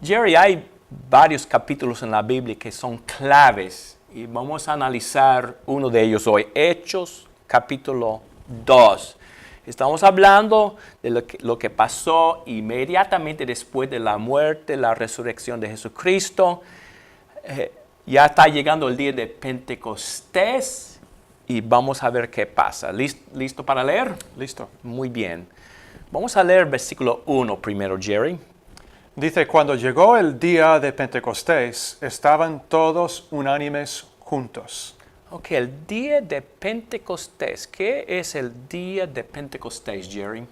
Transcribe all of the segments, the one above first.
Jerry, hay varios capítulos en la Biblia que son claves y vamos a analizar uno de ellos hoy. Hechos, capítulo 2. Estamos hablando de lo que pasó inmediatamente después de la muerte, la resurrección de Jesucristo. Ya está llegando el día de Pentecostés y vamos a ver qué pasa. ¿Listo para leer? Listo. Muy bien. Vamos a leer versículo 1 primero, Jerry. Dice, cuando llegó el día de Pentecostés, estaban todos unánimes juntos. Ok, el día de Pentecostés. ¿Qué es el día de Pentecostés, Jerry?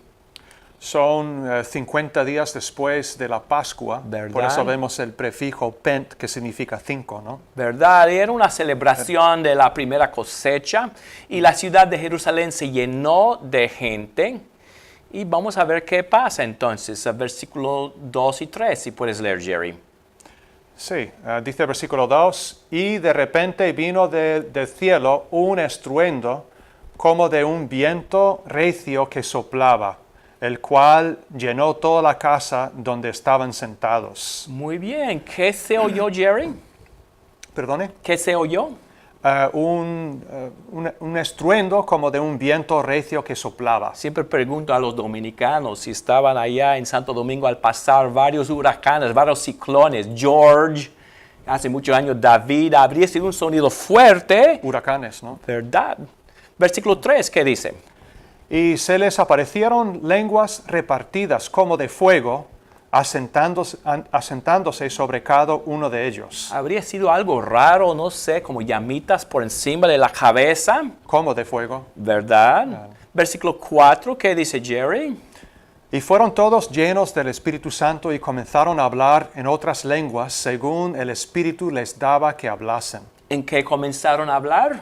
Son 50 días después de la Pascua. ¿Verdad? Por eso vemos el prefijo pent, que significa 5, ¿no? ¿Verdad? Era una celebración de la primera cosecha y la ciudad de Jerusalén se llenó de gente. Y vamos a ver qué pasa entonces, versículo 2 y 3, si puedes leer, Jerry. Sí, dice el versículo 2, y de repente vino del cielo un estruendo como de un viento recio que soplaba, el cual llenó toda la casa donde estaban sentados. Muy bien. ¿Qué se oyó, Jerry? ¿Perdone? ¿Qué se oyó? Un estruendo como de un viento recio que soplaba. Siempre pregunto a los dominicanos si estaban allá en Santo Domingo al pasar varios huracanes, varios ciclones. George, hace muchos años David, habría sido un sonido fuerte. Huracanes, ¿no? ¿Verdad? Versículo 3, ¿qué dice? Y se les aparecieron lenguas repartidas como de fuego, asentándose sobre cada uno de ellos. Habría sido algo raro, no sé, como llamitas por encima de la cabeza. Como de fuego. ¿Verdad? Versículo 4, ¿qué dice Jerry? Y fueron todos llenos del Espíritu Santo y comenzaron a hablar en otras lenguas según el Espíritu les daba que hablasen. ¿En qué comenzaron a hablar?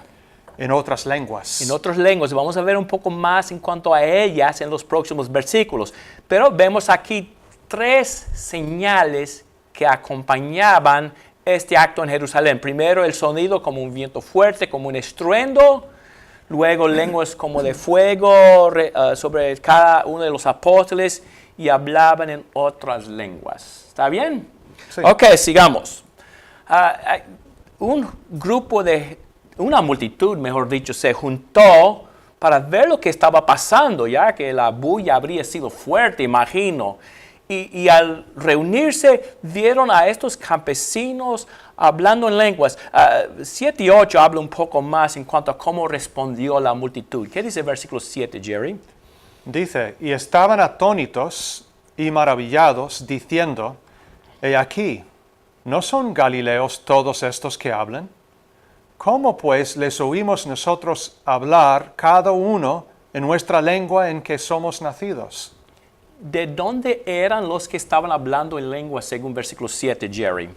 En otras lenguas. En otras lenguas. Vamos a ver un poco más en cuanto a ellas en los próximos versículos. Pero vemos aquí 3 señales que acompañaban este acto en Jerusalén. Primero, el sonido como un viento fuerte, como un estruendo. Luego, lenguas como de fuego sobre cada uno de los apóstoles y hablaban en otras lenguas. ¿Está bien? Sí. Ok, sigamos. Una multitud, mejor dicho, se juntó para ver lo que estaba pasando, ya que la bulla habría sido fuerte, imagino. Y al reunirse, vieron a estos campesinos hablando en lenguas. 7 y 8 habla un poco más en cuanto a cómo respondió la multitud. ¿Qué dice el versículo 7, Jerry? Dice, y estaban atónitos y maravillados, diciendo, he aquí, ¿no son galileos todos estos que hablan? ¿Cómo pues les oímos nosotros hablar cada uno en nuestra lengua en que somos nacidos? ¿De dónde eran los que estaban hablando en lengua según versículo 7, Jerry?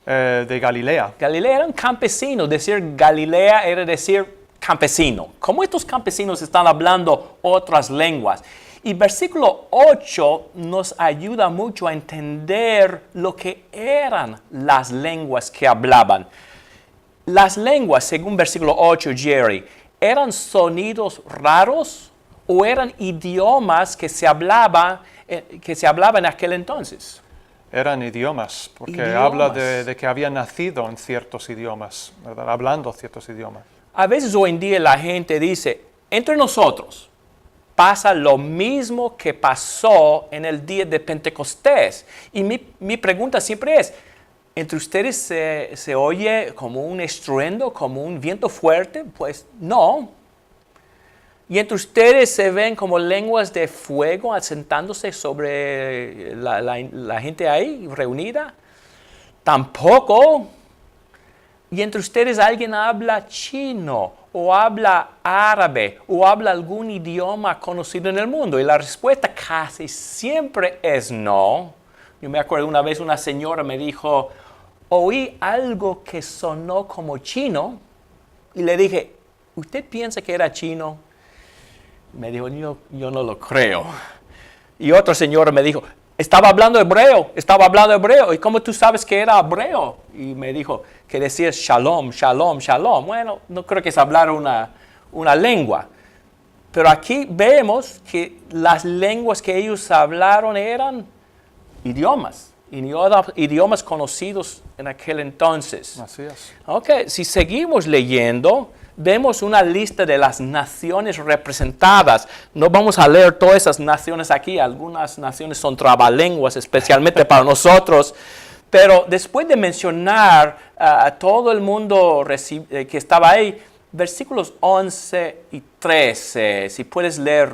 De Galilea. Galilea eran campesinos. Decir Galilea era decir campesino. ¿Cómo estos campesinos están hablando otras lenguas? Y versículo 8 nos ayuda mucho a entender lo que eran las lenguas que hablaban. Las lenguas, según versículo 8, Jerry, ¿eran sonidos raros o eran idiomas que se hablaban en aquel entonces? Eran idiomas, porque Idiomas. habla de que habían nacido en ciertos idiomas, ¿verdad? Hablando ciertos idiomas. A veces hoy en día la gente dice, entre nosotros pasa lo mismo que pasó en el día de Pentecostés. Y mi pregunta siempre es, ¿entre ustedes se oye como un estruendo, como un viento fuerte? Pues no. ¿Y entre ustedes se ven como lenguas de fuego asentándose sobre la gente ahí reunida? Tampoco. ¿Y entre ustedes alguien habla chino o habla árabe o habla algún idioma conocido en el mundo? Y la respuesta casi siempre es no. Yo me acuerdo una vez una señora me dijo, oí algo que sonó como chino y le dije, ¿usted piensa que era chino? Me dijo, yo no lo creo. Y otra señora me dijo, estaba hablando hebreo. ¿Y cómo tú sabes que era hebreo? Y me dijo que decía shalom, shalom, shalom. Bueno, no creo que es hablar una lengua. Pero aquí vemos que las lenguas que ellos hablaron eran idiomas. idiomas conocidos en aquel entonces. Así es. Ok, si seguimos leyendo, vemos una lista de las naciones representadas. No vamos a leer todas esas naciones aquí. Algunas naciones son trabalenguas, especialmente para nosotros. Pero después de mencionar a todo el mundo que estaba ahí, versículos 11 y 13, si puedes leer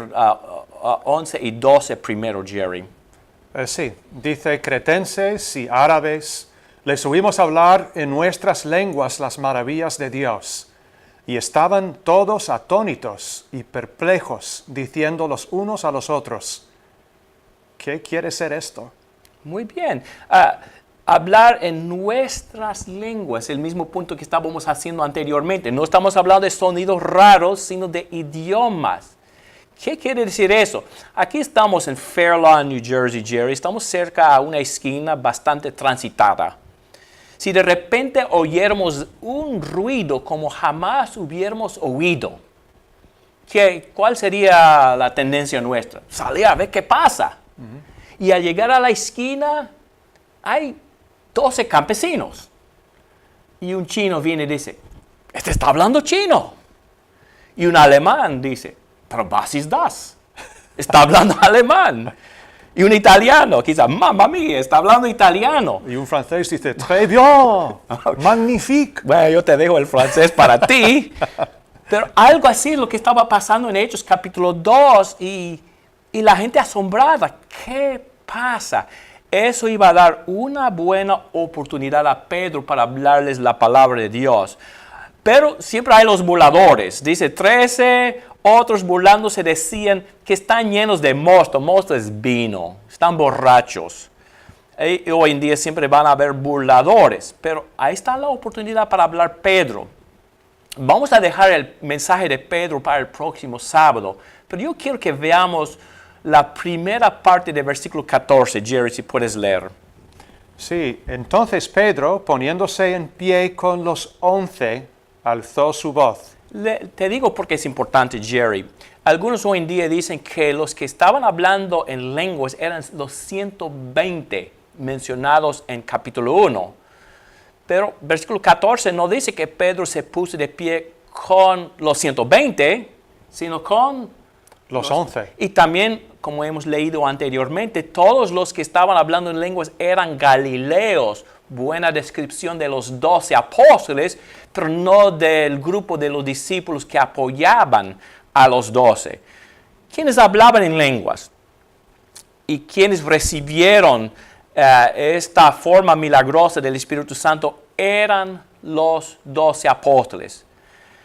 11 y 12 primero, Jerry. Sí, dice cretenses y árabes, les oímos hablar en nuestras lenguas las maravillas de Dios, y estaban todos atónitos y perplejos, diciendo los unos a los otros, ¿qué quiere ser esto? Muy bien. Hablar en nuestras lenguas, el mismo punto que estábamos haciendo anteriormente. No estamos hablando de sonidos raros, sino de idiomas. ¿Qué quiere decir eso? Aquí estamos en Fair Lawn, New Jersey, Jerry. Estamos cerca a una esquina bastante transitada. Si de repente oyéramos un ruido como jamás hubiéramos oído, ¿cuál sería la tendencia nuestra? Salir a ver qué pasa. Y al llegar a la esquina, hay 12 campesinos. Y un chino viene y dice, este está hablando chino. Y un alemán dice, pero was ist das? Está hablando alemán. Y un italiano, quizás, mamma mía, está hablando italiano. Y un francés dice, très bien, magnifique. Bueno, yo te dejo el francés para ti. Pero algo así es lo que estaba pasando en Hechos capítulo 2 y la gente asombrada. ¿Qué pasa? Eso iba a dar una buena oportunidad a Pedro para hablarles la palabra de Dios. Pero siempre hay los burladores. Dice 13, otros burlándose decían que están llenos de mosto. Mosto es vino. Están borrachos. Y hoy en día siempre van a haber burladores. Pero ahí está la oportunidad para hablar Pedro. Vamos a dejar el mensaje de Pedro para el próximo sábado. Pero yo quiero que veamos la primera parte del versículo 14. Jerry, si puedes leer. Sí, entonces Pedro, poniéndose en pie con los 11, alzó su voz. Te digo porque es importante, Jerry. Algunos hoy en día dicen que los que estaban hablando en lenguas eran los 120 mencionados en capítulo 1. Pero versículo 14 no dice que Pedro se puso de pie con los 120, sino con los 11. Y también, como hemos leído anteriormente, todos los que estaban hablando en lenguas eran galileos. Buena descripción de los 12 apóstoles, pero no del grupo de los discípulos que apoyaban a los 12. ¿Quiénes hablaban en lenguas? Y quienes recibieron esta forma milagrosa del Espíritu Santo eran los 12 apóstoles.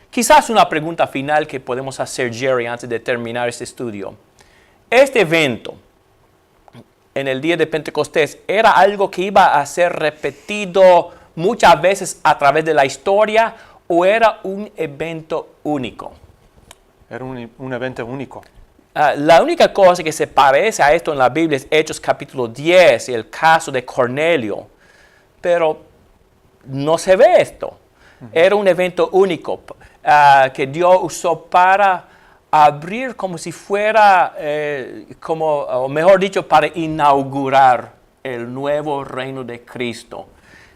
Quizás una pregunta final que podemos hacer, Jerry, antes de terminar este estudio. Este evento en el día de Pentecostés, ¿era algo que iba a ser repetido muchas veces a través de la historia o era un evento único? Era un evento único. La única cosa que se parece a esto en la Biblia es Hechos capítulo 10 y el caso de Cornelio. Pero no se ve esto. Era un evento único que Dios usó para abrir como si fuera, o mejor dicho, para inaugurar el nuevo reino de Cristo.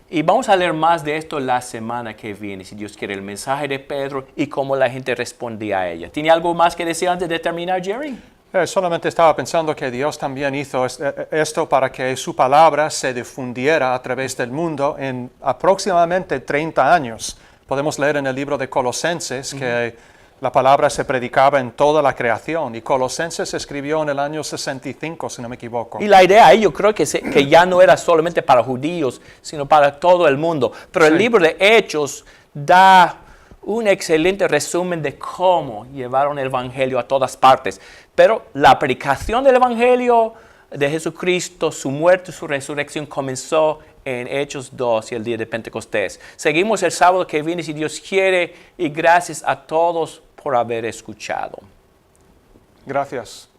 Y vamos a leer más de esto la semana que viene, si Dios quiere, el mensaje de Pedro y cómo la gente respondía a ella. ¿Tiene algo más que decir antes de terminar, Jerry? Solamente estaba pensando que Dios también hizo esto para que su palabra se difundiera a través del mundo en aproximadamente 30 años. Podemos leer en el libro de Colosenses que la palabra se predicaba en toda la creación y Colosenses se escribió en el año 65, si no me equivoco. Y la idea ahí yo creo que ya no era solamente para judíos, sino para todo el mundo. Pero el libro de Hechos da un excelente resumen de cómo llevaron el Evangelio a todas partes. Pero la predicación del Evangelio de Jesucristo, su muerte y su resurrección comenzó en Hechos 2 y el día de Pentecostés. Seguimos el sábado que viene si Dios quiere y gracias a todos por haber escuchado. Gracias.